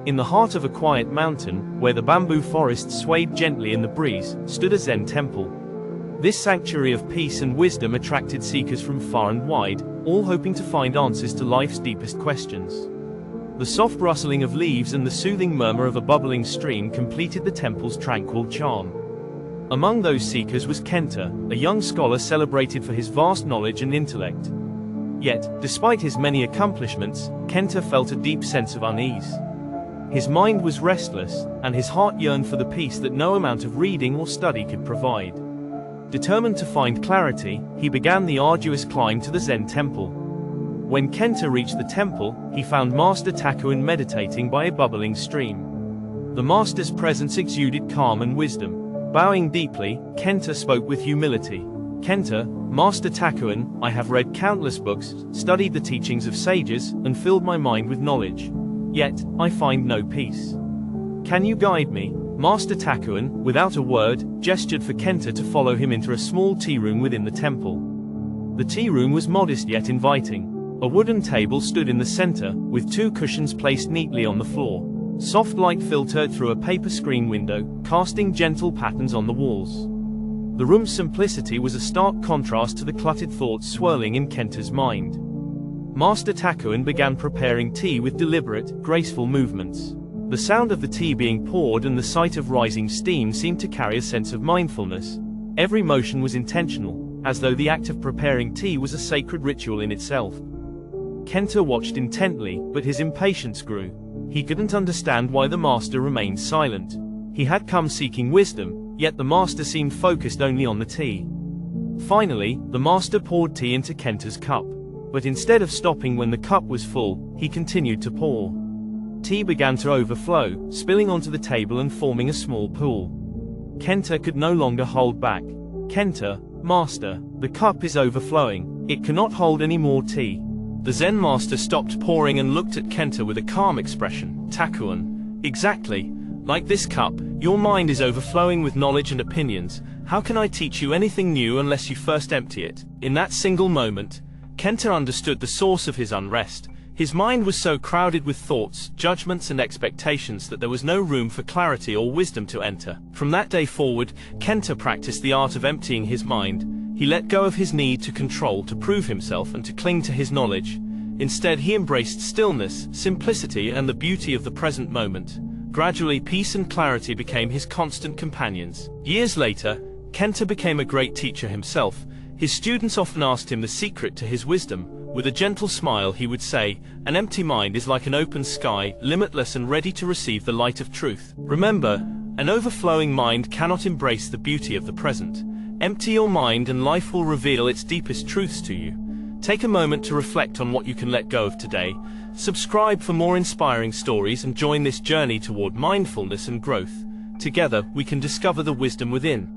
In the heart of a quiet mountain, where the bamboo forest swayed gently in the breeze, stood a Zen temple. This sanctuary of peace and wisdom attracted seekers from far and wide, all hoping to find answers to life's deepest questions. The soft rustling of leaves and the soothing murmur of a bubbling stream completed the temple's tranquil charm. Among those seekers was Kenta, a young scholar celebrated for his vast knowledge and intellect. Yet, despite his many accomplishments, Kenta felt a deep sense of unease. His mind was restless, and his heart yearned for the peace that no amount of reading or study could provide. Determined to find clarity, he began the arduous climb to the Zen temple. When Kenta reached the temple, he found Master Takuin meditating by a bubbling stream. The master's presence exuded calm and wisdom. Bowing deeply, Kenta spoke with humility. "Kenta, Master Takuin, I have read countless books, studied the teachings of sages, and filled my mind with knowledge. Yet, I find no peace. Can you guide me?" Master Takuin, without a word, gestured for Kenta to follow him into a small tea room within the temple. The tea room was modest yet inviting. A wooden table stood in the center, with two cushions placed neatly on the floor. Soft light filtered through a paper screen window, casting gentle patterns on the walls. The room's simplicity was a stark contrast to the cluttered thoughts swirling in Kenta's mind. Master Takuin began preparing tea with deliberate, graceful movements. The sound of the tea being poured and the sight of rising steam seemed to carry a sense of mindfulness. Every motion was intentional, as though the act of preparing tea was a sacred ritual in itself. Kenta watched intently, but his impatience grew. He couldn't understand why the master remained silent. He had come seeking wisdom, yet the master seemed focused only on the tea. Finally, the master poured tea into Kenta's cup. But instead of stopping when the cup was full, he continued to pour. Tea began to overflow, spilling onto the table and forming a small pool. Kenta could no longer hold back. "Kenta, master, the cup is overflowing. It cannot hold any more tea." The Zen master stopped pouring and looked at Kenta with a calm expression. "Takuin, exactly. Like this cup, your mind is overflowing with knowledge and opinions. How can I teach you anything new unless you first empty it?" In that single moment, Kenta understood the source of his unrest. His mind was so crowded with thoughts, judgments and expectations that there was no room for clarity or wisdom to enter. From that day forward, Kenta practiced the art of emptying his mind. He let go of his need to control, to prove himself, and to cling to his knowledge. Instead, he embraced stillness, simplicity, and the beauty of the present moment. Gradually, peace and clarity became his constant companions. Years later, Kenta became a great teacher himself. His students often asked him the secret to his wisdom. With a gentle smile, he would say, "An empty mind is like an open sky, limitless and ready to receive the light of truth." Remember, an overflowing mind cannot embrace the beauty of the present. Empty your mind and life will reveal its deepest truths to you. Take a moment to reflect on what you can let go of today. Subscribe for more inspiring stories and join this journey toward mindfulness and growth. Together, we can discover the wisdom within.